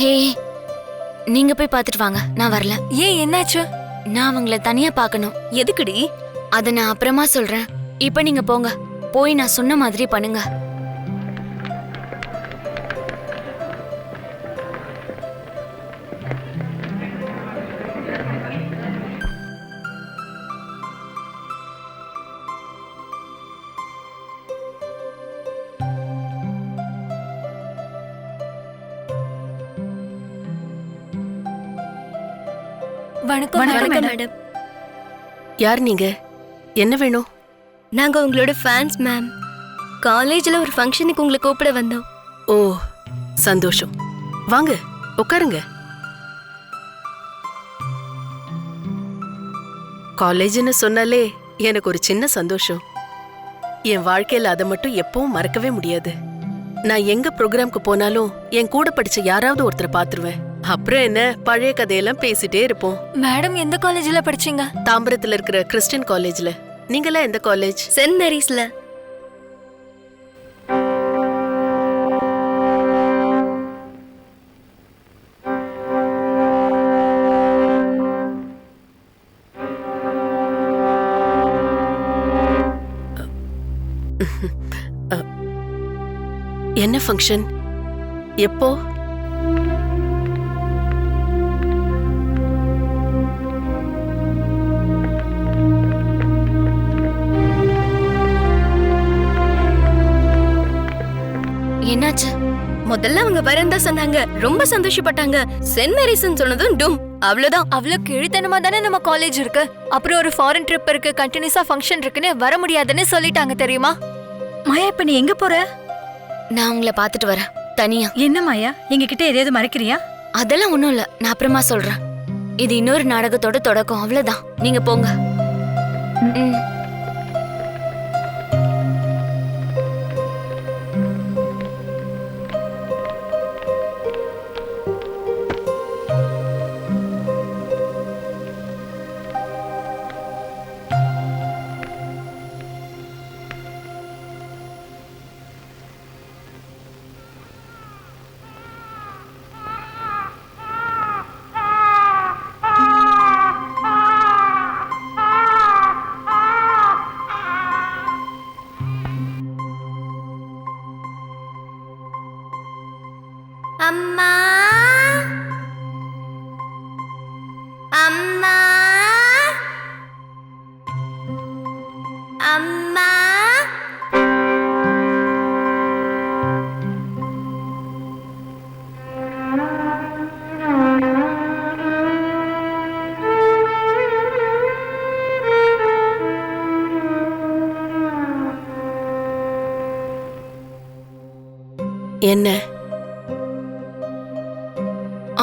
ஹே, நீங்க போய் பார்த்துட்டு வாங்க, நான் வரல. ஏன் என்னாச்சு? நான் அவங்கள தனியா பார்க்கணும். எதுக்குடி? அத நான் அப்புறமா சொல்றேன். இப்ப நீங்க போங்க, போய் நான் சொன்ன மாதிரி பண்ணுங்க. வணக்கம் மேடம். யார் நீங்க? என்ன வேணும்? நாங்க உங்களோட ஃபேன்ஸ் மேம். காலேஜ்ல ஒரு ஃபங்க்ஷனுக்கு உங்களை கூப்பிட வந்தோம். ஓ, சந்தோஷம். வாங்க உட்காருங்க. காலேஜ்னு சொன்னாலே எனக்கு ஒரு சின்ன சந்தோஷம். என் வாழ்க்கையில அதை மட்டும் எப்பவும் மறக்கவே முடியாது. நான் எங்க ப்ரோக்ராம்க்கு போனாலும் என் கூட படிச்ச யாராவது ஒருத்தரை பாத்துருவேன். அப்புறம் என்ன, பழைய கதையெல்லாம் பேசிட்டே இருப்போம். மேடம் எந்த காலேஜ்ல படிச்சீங்க? தாம்பரத்துல இருக்கிற கிறிஸ்டியன் காலேஜ்ல. நீங்களா எந்த காலேஜ்? சென்ட் மேரிஸ்ல. என்ன ஃபங்க்ஷன்? எப்போ? என்னாச்சு? முதல்ல அவங்க வரேன் தான் சொன்னாங்க. ரொம்ப சந்தோஷப்பட்டாங்க. சென்ட் மேரிஸ்ன்னு சொன்னதும் டும், அவ்வளவுதான். அவ்வளவு கீழ்த்தனமா தானே நம்ம காலேஜ் இருக்கு. அப்புறம் ஒரு ஃபாரின் ட்ரிப் இருக்கு, கண்டினியூஸா ஃபங்க்ஷன் இருக்குன்னு வர முடியாதுன்னு சொல்லிட்டாங்க தெரியுமா? மாயா, இப்ப நீ எங்க போற? நான் உங்களை பார்த்துட்டு வரேன் தனியா. என்ன மாயா, எங்க கிட்ட எதையாவது மறைக்கிறியா? அதெல்லாம் ஒண்ணும் இல்ல, நான் அப்புறமா சொல்றேன். இது இன்னொரு நாடகத்தோட தொடக்கம், அவ்வளவுதான். நீங்க போங்க. ம். அம்மா, அம்மா, அம்மா. என்ன?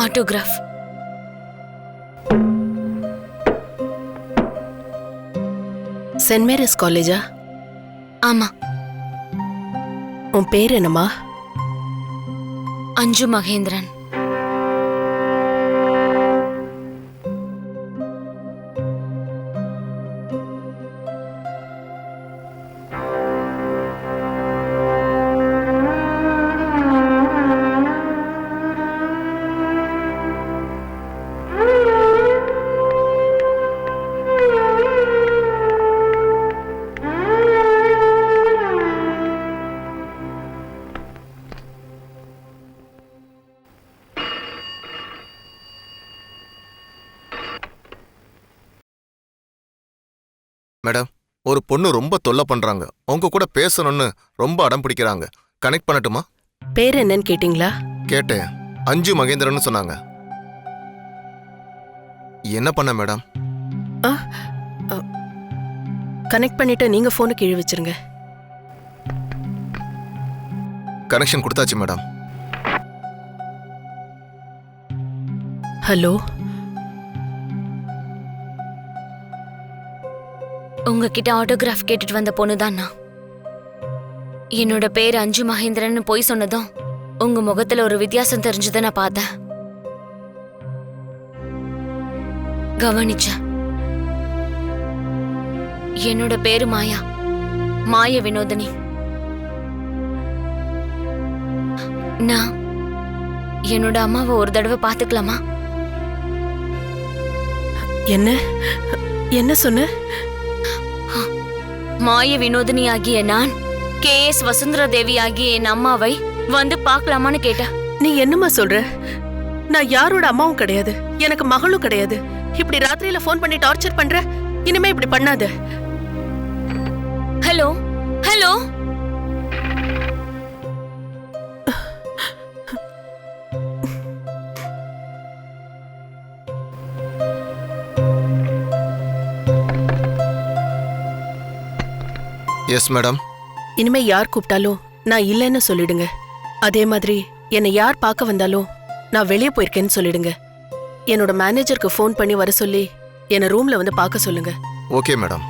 ஆட்டோகிராஃப். சென்ட் மேரிஸ் காலேஜா? ஆமா. உன் பேர் என்னம்மா? அஞ்சு மகேந்திரன். மேடம், ஒரு பொண்ணு ரொம்ப தொல்லை பண்றாங்க. உங்க கூட பேசணும்னு ரொம்ப அடம் பிடிக்கிறாங்க. கனெக்ட் பண்ணட்டுமா? பேர் என்னன்னு கேட்டீங்களா? கேட்டேன். அஞ்சு மகேந்திரன் சொன்னாங்க. என்ன பண்ண மேடம்? கனெக்ட் பண்ணிட்டு நீங்க போனை கீழே வச்சிருங்க. கனெக்ஷன் கொடுத்தாச்சு மேடம். ஹலோ, உங்ககிட்ட ஆட்டோகிராஃப் கேட்டுட்டு வந்த பொண்ணுதான் நான். என்னோட பேர் அஞ்சு மகேந்திரன் போய் சொன்னதும் உங்க முகத்துல ஒரு வித்தியாசம் தெரிஞ்சதை நான் பார்த்தேன், கவனிச்சேன். என்னோட பேரு மாயா, மாய வினோதினி. நான் என்னோட அம்மாவை ஒரு தடவை பாத்துக்கலாமா? என்ன என்ன சொன்ன? மாய வினோதினி ஆகிய நான் KS வசுந்தரா தேவி ஆகிய என் அம்மாவை வந்து பார்க்கலாமான்னு கேட்டேன். நீ என்னம்மா சொல்ற? நான் யாரோட அம்மாவும் கிடையாது, எனக்கு மகளும் கிடையாது. இப்படி ராத்திரியில ஃபோன் பண்ணி டார்ச்சர் பண்ற? இனிமே இப்படி பண்ணாத. Hello hello, yes madam. இனிமே யார் கூப்பிட்டாலும் நான் இல்லைன்னு சொல்லிடுங்க. அதே மாதிரி என்னை யார் பார்க்க வந்தாலும் நான் வெளியே போயிருக்கேன்னு சொல்லிடுங்க. என்னோட மேனேஜருக்கு ஃபோன் பண்ணி வர சொல்லி என்னை ரூம்ல வந்து பார்க்க சொல்லுங்க. Okay madam.